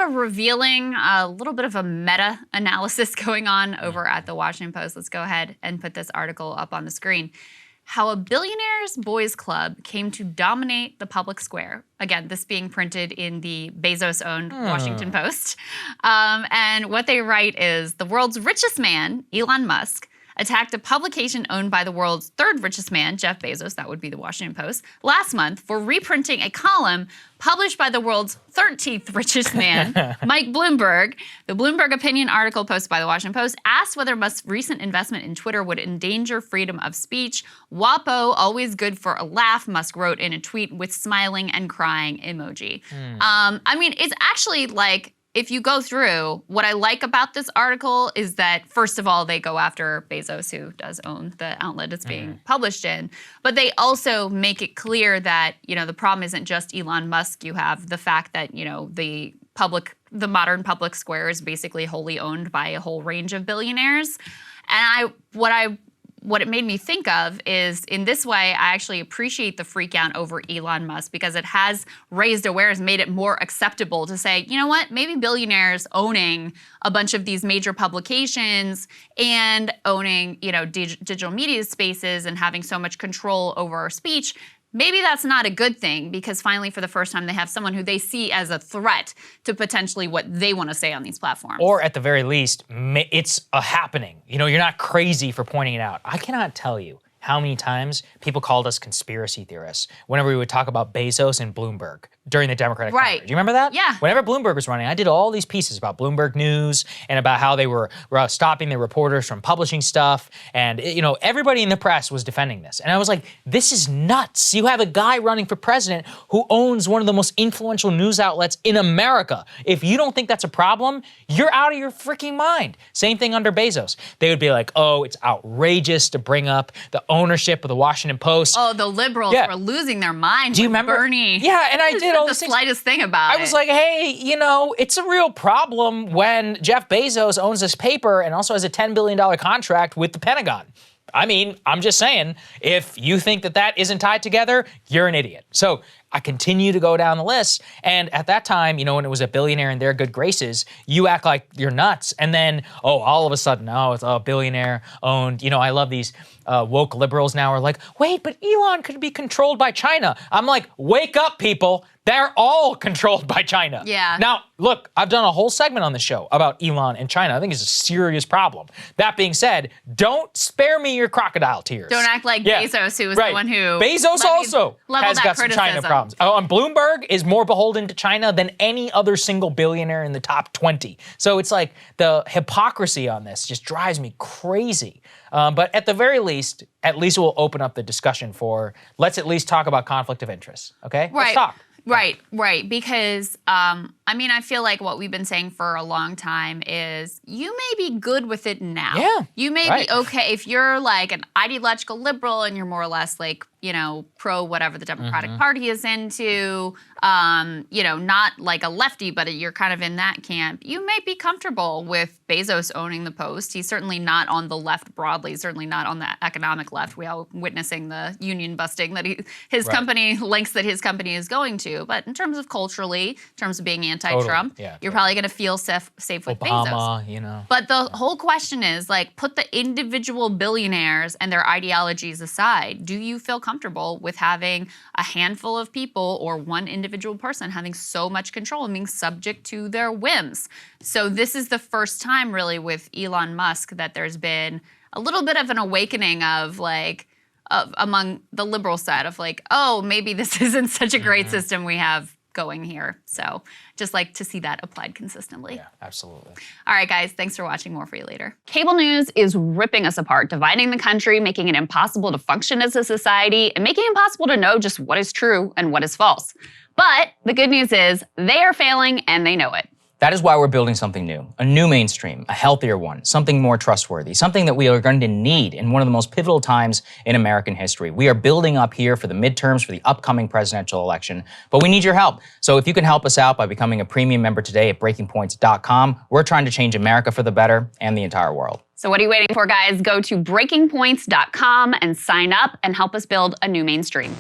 a revealing, a little bit of a meta-analysis going on over at the Washington Post. Let's go ahead and put this article up on the screen. How a billionaire's boys club came to dominate the public square. Again, this being printed in the Bezos-owned Washington Post. And what they write is, the world's richest man, Elon Musk, attacked a publication owned by the world's third richest man, Jeff Bezos, that would be the Washington Post, last month for reprinting a column published by the world's 13th richest man, Mike Bloomberg. The Bloomberg opinion article posted by the Washington Post asked whether Musk's recent investment in Twitter would endanger freedom of speech. WAPO, always good for a laugh, Musk wrote in a tweet with smiling and crying emoji. I mean, it's actually like, if you go through, what I like about this article is that, first of all, they go after Bezos, who does own the outlet it's being published in, but they also make it clear that, you know, the problem isn't just Elon Musk. You have the fact that, you know, the modern public square is basically wholly owned by a whole range of billionaires. And what it made me think of is, in this way, I actually appreciate the freak out over Elon Musk, because it has raised awareness, made it more acceptable to say, you know what, maybe billionaires owning a bunch of these major publications and owning, you know, digital media spaces and having so much control over our speech, maybe that's not a good thing, because finally, for the first time, they have someone who they see as a threat to potentially what they want to say on these platforms. Or at the very least, it's a happening. You know, you're not crazy for pointing it out. I cannot tell you how many times people called us conspiracy theorists whenever we would talk about Bezos and Bloomberg during the Democratic primary. Do you remember that? Yeah. Whenever Bloomberg was running, I did all these pieces about Bloomberg News and about how they were stopping the reporters from publishing stuff. And, you know, everybody in the press was defending this. And I was like, this is nuts. You have a guy running for president who owns one of the most influential news outlets in America. If you don't think that's a problem, you're out of your freaking mind. Same thing under Bezos. They would be like, oh, it's outrageous to bring up the ownership of the Washington Post. Oh, the liberals were losing their minds. Do you remember? Bernie. Yeah, and I did all the these things. slightest thing about it. I was like, hey, you know, it's a real problem when Jeff Bezos owns this paper and also has a $10 billion contract with the Pentagon. I mean, I'm just saying, if you think that that isn't tied together, you're an idiot. So I continue to go down the list. And at that time, you know, when it was a billionaire in their good graces, you act like you're nuts. And then, oh, all of a sudden, oh, it's a billionaire owned. You know, I love these woke liberals now are like, wait, but Elon could be controlled by China. I'm like, wake up, people. They're all controlled by China. Yeah. Now, look, I've done a whole segment on the show about Elon and China. I think it's a serious problem. That being said, don't spare me your crocodile tears. Don't act like Bezos, who was the one who Bezos also has got some China problems. Oh, and Bloomberg is more beholden to China than any other single billionaire in the top 20. So it's like the hypocrisy on this just drives me crazy. But at the very least, at least we'll open up the discussion for, let's at least talk about conflict of interest, okay? Right. Let's talk. Right. Because, I mean, I feel like what we've been saying for a long time is you may be good with it now. Yeah. You may be okay if you're like an ideological liberal and you're more or less like, you know, pro whatever the Democratic Party is into, you know, not like a lefty, but you're kind of in that camp. You may be comfortable with Bezos owning the Post. He's certainly not on the left broadly, certainly not on the economic left. We all witnessing the union busting that his company, lengths that his company is going to. But in terms of culturally, in terms of being anti-Trump, you're probably going to feel safe with Bezos. You know. But the whole question is, like, put the individual billionaires and their ideologies aside. Do you feel comfortable with having a handful of people or one individual person having so much control and being subject to their whims? So this is the first time really with Elon Musk that there's been a little bit of an awakening of like, among the liberal side of like, oh, maybe this isn't such a great system we have going here. So just like to see that applied consistently. Yeah, absolutely. All right, guys, thanks for watching. More for you later. Cable news is ripping us apart, dividing the country, making it impossible to function as a society, and making it impossible to know just what is true and what is false. But the good news is they are failing and they know it. That is why we're building something new, a new mainstream, a healthier one, something more trustworthy, something that we are going to need in one of the most pivotal times in American history. We are building up here for the midterms, for the upcoming presidential election, but we need your help. So if you can help us out by becoming a premium member today at breakingpoints.com, we're trying to change America for the better and the entire world. So what are you waiting for, guys? Go to breakingpoints.com and sign up and help us build a new mainstream.